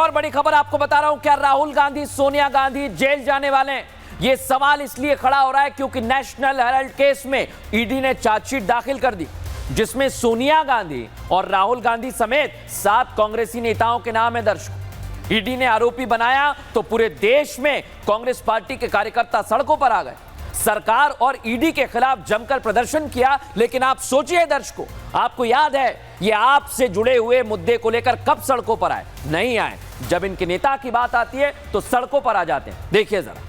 और बड़ी खबर आपको बता रहा हूं, क्या राहुल गांधी सोनिया गांधी जेल जाने वाले हैं? यह सवाल इसलिए खड़ा हो रहा है क्योंकि नेशनल हेराल्ड केस में ईडी ने चार्जशीट दाखिल कर दी, जिसमें सोनिया गांधी और राहुल गांधी समेत 7 कांग्रेसी नेताओं के नाम है दर्ज। ईडी ने आरोपी बनाया तो पूरे देश में कांग्रेस पार्टी के कार्यकर्ता सड़कों पर आ गए, सरकार और ईडी के खिलाफ जमकर प्रदर्शन किया। लेकिन आप सोचिए दर्शकों, आपको याद है ये आपसे जुड़े हुए मुद्दे को लेकर कब सड़कों पर आए? नहीं आए। जब इनके नेता की बात आती है तो सड़कों पर आ जाते हैं। देखिए जरा।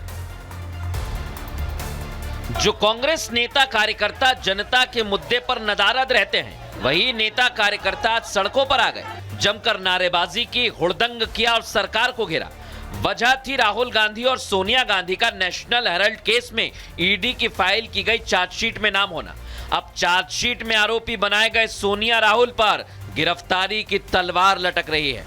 जो कांग्रेस नेता कार्यकर्ता जनता के मुद्दे पर नदारद रहते हैं, वही नेता कार्यकर्ता आज सड़कों पर आ गए, जमकर नारेबाजी की, हुड़दंग किया और सरकार को घेरा। वजह थी राहुल गांधी और सोनिया गांधी का नेशनल हेराल्ड केस में ईडी की फाइल की गई चार्जशीट में नाम होना। अब चार्जशीट में आरोपी बनाए गए सोनिया राहुल पर गिरफ्तारी की तलवार लटक रही है।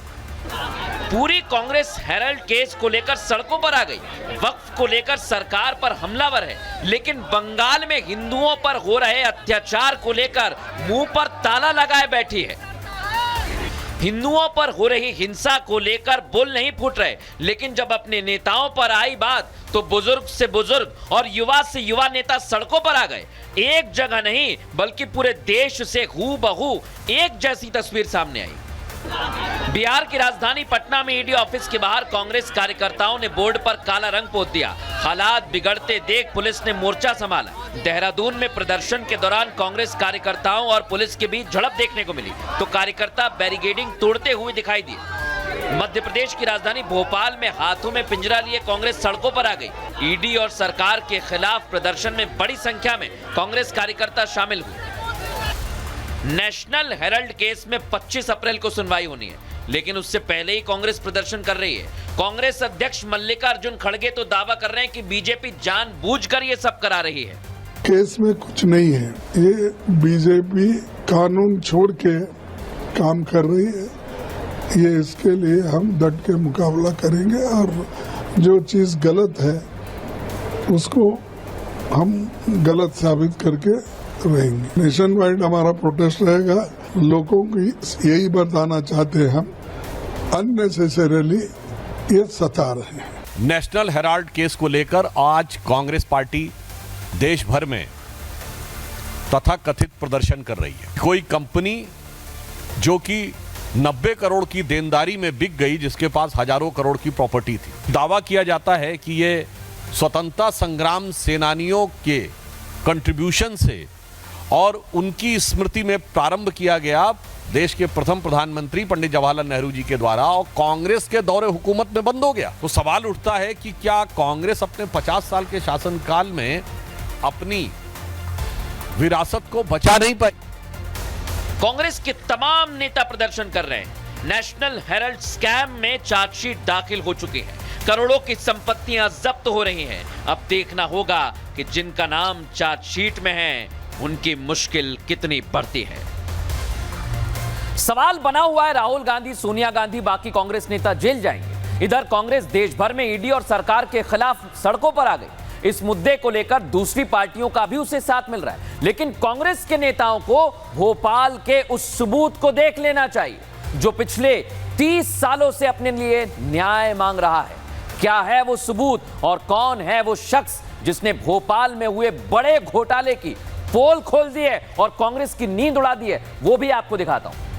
पूरी कांग्रेस हेराल्ड केस को लेकर सड़कों पर आ गई, वक्फ को लेकर सरकार पर हमलावर है, लेकिन बंगाल में हिंदुओं पर हो रहे अत्याचार को लेकर मुंह पर ताला लगाए बैठी है। हिंदुओं पर हो रही हिंसा को लेकर बोल नहीं फूट रहे, लेकिन जब अपने नेताओं पर आई बात तो बुजुर्ग से बुजुर्ग और युवा से युवा नेता सड़कों पर आ गए। एक जगह नहीं बल्कि पूरे देश से हूबहू एक जैसी तस्वीर सामने आई। बिहार की राजधानी पटना में ईडी ऑफिस के बाहर कांग्रेस कार्यकर्ताओं ने बोर्ड पर काला रंग पोत दिया। हालात बिगड़ते देख पुलिस ने मोर्चा संभाला। देहरादून में प्रदर्शन के दौरान कांग्रेस कार्यकर्ताओं और पुलिस के बीच झड़प देखने को मिली तो कार्यकर्ता बैरिकेडिंग तोड़ते हुए दिखाई दिए। मध्य प्रदेश की राजधानी भोपाल में हाथों में पिंजरा लिए कांग्रेस सड़कों पर आ गई। ईडी और सरकार के खिलाफ प्रदर्शन में बड़ी संख्या में कांग्रेस कार्यकर्ता शामिल हुए। नेशनल हेराल्ड केस में 25 अप्रैल को सुनवाई होनी है, लेकिन उससे पहले ही कांग्रेस प्रदर्शन कर रही है। कांग्रेस अध्यक्ष मल्लिकार्जुन खड़गे तो दावा कर रहे हैं कि बीजेपी जानबूझकर ये सब करा रही है। केस में कुछ नहीं है, ये बीजेपी कानून छोड़ के काम कर रही है। ये इसके लिए हम डट के मुकाबला करेंगे और जो चीज गलत है उसको हम गलत साबित करके रहेंगे। नेशन वाइड हमारा प्रोटेस्ट रहेगा। लोगों की यही बताना चाहते हैं हम, अननेसेसरीली ये सता रहे हैं। नेशनल हेराल्ड केस को लेकर आज कांग्रेस पार्टी देश भर में तथाकथित प्रदर्शन कर रही है। कोई कंपनी जो कि 90 करोड़ की देनदारी में बिक गई, जिसके पास हजारों करोड़ की प्रॉपर्टी थी। दावा किया जाता है कि ये स्वतंत्रता संग्राम सेनानियों के कंट्रीब्यूशन से और उनकी स्मृति में प्रारंभ किया गया देश के प्रथम प्रधानमंत्री पंडित जवाहरलाल नेहरू जी के द्वारा, और कांग्रेस के दौरे हुकूमत में बंद हो गया। तो सवाल उठता है कि क्या कांग्रेस अपने 50 साल के शासनकाल में अपनी विरासत को बचा नहीं पाई? कांग्रेस के तमाम नेता प्रदर्शन कर रहे हैं। नेशनल हेराल्ड स्कैम में चार्जशीट दाखिल हो चुकी है, करोड़ों की संपत्तियां जब्त हो रही हैं। अब देखना होगा कि जिनका नाम चार्जशीट में है उनकी मुश्किल कितनी बढ़ती है। सवाल बना हुआ है, राहुल गांधी, सोनिया गांधी, बाकी कांग्रेस नेता जेल जाएंगे। इधर कांग्रेस देश भर में ईडी और सरकार के खिलाफ सड़कों पर आ गई। इस मुद्दे को लेकर दूसरी पार्टियों का भी उसे साथ मिल रहा है, लेकिन कांग्रेस के नेताओं को भोपाल के उस सबूत को देख लेना चाहिए जो पिछले 30 सालों से अपने लिए न्याय मांग रहा है। क्या है वो सबूत और कौन है वो शख्स जिसने भोपाल में हुए बड़े घोटाले की पोल खोल दी है और कांग्रेस की नींद उड़ा दी है, वो भी आपको दिखाता हूं।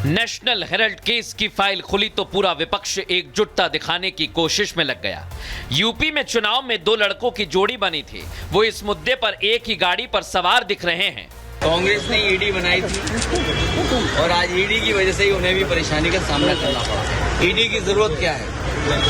नेशनल हेराल्ड केस की फाइल खुली तो पूरा विपक्ष एकजुटता दिखाने की कोशिश में लग गया। यूपी में चुनाव में 2 लड़कों की जोड़ी बनी थी, वो इस मुद्दे पर एक ही गाड़ी पर सवार दिख रहे हैं। कांग्रेस ने ईडी बनाई थी और आज ईडी की वजह से ही उन्हें भी परेशानी का सामना करना पड़ा। ईडी की जरूरत क्या है?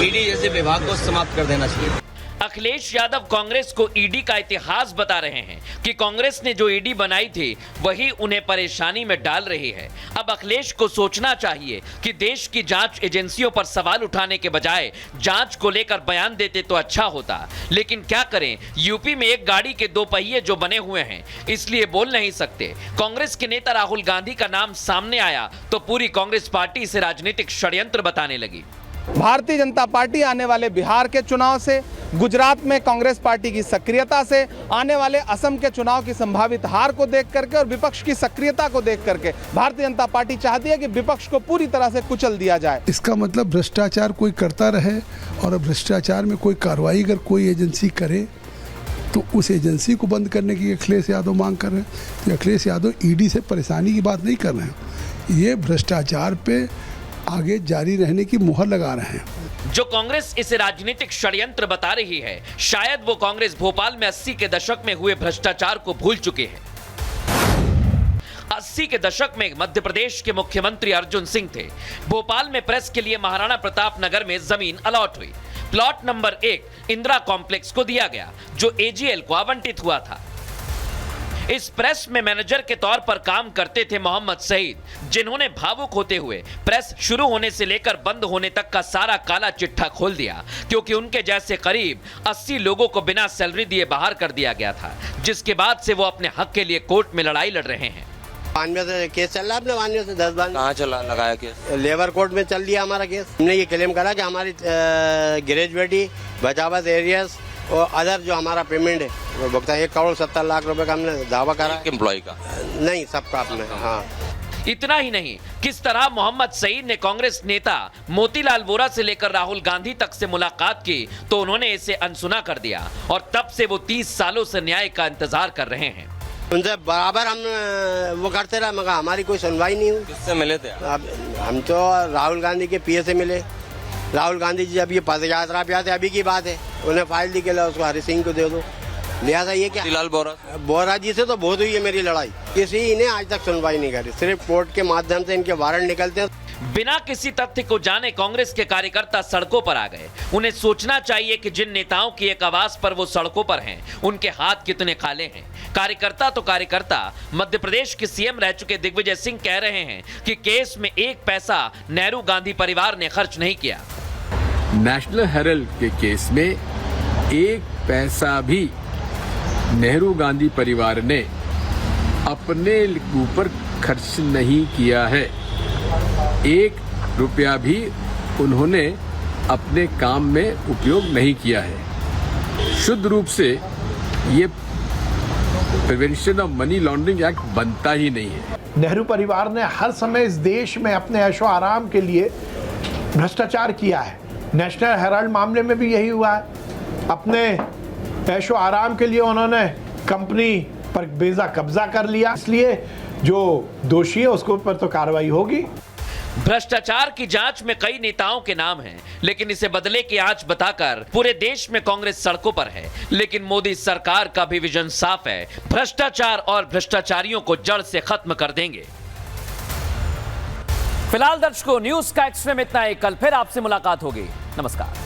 ईडी जैसे विभाग को समाप्त कर देना चाहिए। अखिलेश यादव कांग्रेस को ईडी का इतिहास बता रहे हैं कि कांग्रेस ने जो ईडी बनाई थी वही उन्हें परेशानी में डाल रही है। अब अखिलेश को सोचना चाहिए कि देश की जांच एजेंसियों पर सवाल उठाने के बजाय जांच को लेकर बयान देते तो अच्छा होता, लेकिन क्या करें, यूपी में एक गाड़ी के 2 पहिए जो बने हुए हैं, इसलिए बोल नहीं सकते। कांग्रेस के नेता राहुल गांधी का नाम सामने आया तो पूरी कांग्रेस पार्टी इसे राजनीतिक षड्यंत्र बताने लगी। भारतीय जनता पार्टी आने वाले बिहार के चुनाव से गुजरात में कांग्रेस पार्टी की सक्रियता से, आने वाले असम के चुनाव की संभावित हार को देख करके और विपक्ष की सक्रियता को देख करके भारतीय जनता पार्टी चाहती है कि विपक्ष को पूरी तरह से कुचल दिया जाए। इसका मतलब भ्रष्टाचार कोई करता रहे और भ्रष्टाचार में कोई कार्रवाई अगर कोई एजेंसी करे तो उस एजेंसी को बंद करने की अखिलेश यादव मांग कर रहे हैं। तो अखिलेश यादव ईडी से परेशानी की बात नहीं कर रहे हैं, ये भ्रष्टाचार पे आगे जारी रहने की मुहर लगा रहे हैं। जो कांग्रेस इसे राजनीतिक षड्यंत्र बता रही है, शायद वो कांग्रेस भोपाल में 80 के दशक में हुए भ्रष्टाचार को भूल चुके हैं। 80 के दशक में मध्य प्रदेश के मुख्यमंत्री अर्जुन सिंह थे। भोपाल में प्रेस के लिए महाराणा प्रताप नगर में जमीन अलॉट हुई। प्लॉट नंबर 1 इंदिरा कॉम्प्लेक्स को दिया गया, जो एजीएल को आवंटित हुआ था। इस प्रेस में मैनेजर के तौर पर काम करते थे मोहम्मद सईद, जिन्होंने भावुक होते हुए प्रेस शुरू होने से लेकर बंद होने तक का सारा काला चिट्ठा खोल दिया, क्योंकि उनके जैसे करीब 80 लोगों को बिना सैलरी दिए बाहर कर दिया गया था, जिसके बाद से वो अपने हक के लिए कोर्ट में लड़ाई लड़ रहे हैं। 92 से केस चल रहा है अपने 92 से 10 बार। कहाँ चला लगाया केस? लेबर कोर्ट में चल दिया हमारा केस। हमने ये क्लेम करा कि हमारी ग्रेजुएटी, बचावत एरियस और अदर जो हमारा पेमेंट है वो भुगतान 1 करोड़ 70 लाख रुपए का हमने दावा करा। एम्प्लॉय का नहीं, सबका अपने। हाँ, इतना ही नहीं, किस तरह मोहम्मद सईद ने कांग्रेस नेता मोतीलाल वोरा से लेकर राहुल गांधी तक से मुलाकात की तो उन्होंने इसे अनसुना कर दिया और तब से वो 30 सालों से न्याय का इंतजार कर रहे हैं। उनसे बराबर हम वो करते रहे, मगर हमारी कोई सुनवाई नहीं हुई। किससे मिले थे? अब हम तो राहुल गांधी के पीए से मिले। राहुल गांधी जी जब ये पद यात्रा पे आते, अभी की बात है, उन्हें फाइल दी के उसको हरि सिंह को दे दो। लिहाजा ये क्या, मोतीलाल बोरा जी से तो बहुत हुई है मेरी लड़ाई, किसी ने आज तक सुनवाई नहीं करी। सिर्फ कोर्ट के माध्यम से इनके वारंट निकलते हैं। बिना किसी तथ्य को जाने कांग्रेस के कार्यकर्ता सड़कों पर आ गए। उन्हें सोचना चाहिए कि जिन नेताओं की एक आवाज पर वो सड़कों पर हैं, उनके हाथ कितने काले हैं। कार्यकर्ता तो कार्यकर्ता। मध्य प्रदेश के सीएम रह चुके दिग्विजय सिंह कह रहे हैं कि केस में 1 पैसा नेहरू गांधी परिवार ने खर्च नहीं किया। नेशनल हेराल्ड के केस में 1 पैसा भी नेहरू गांधी परिवार ने अपने ऊपर खर्च नहीं किया है। 1 रुपया भी उन्होंने अपने काम में उपयोग नहीं किया है। शुद्ध रूप से ये prevention of money laundering act बनता ही नहीं है। नेहरू परिवार ने हर समय इस देश में अपने ऐशो आराम के लिए भ्रष्टाचार किया है। नेशनल हेराल्ड मामले में भी यही हुआ है। अपने ऐशो आराम के लिए उन्होंने कंपनी पर बेजा कब्जा कर लिया, इसलिए जो दोषी है उसके ऊपर तो कार्रवाई होगी। भ्रष्टाचार की जांच में कई नेताओं के नाम हैं, लेकिन इसे बदले की आंच बताकर पूरे देश में कांग्रेस सड़कों पर है। लेकिन मोदी सरकार का भी विजन साफ है, भ्रष्टाचार और भ्रष्टाचारियों को जड़ से खत्म कर देंगे। फिलहाल दर्शकों, न्यूज का एक्सट्रीम इतना ही। कल फिर आपसे मुलाकात होगी। नमस्कार।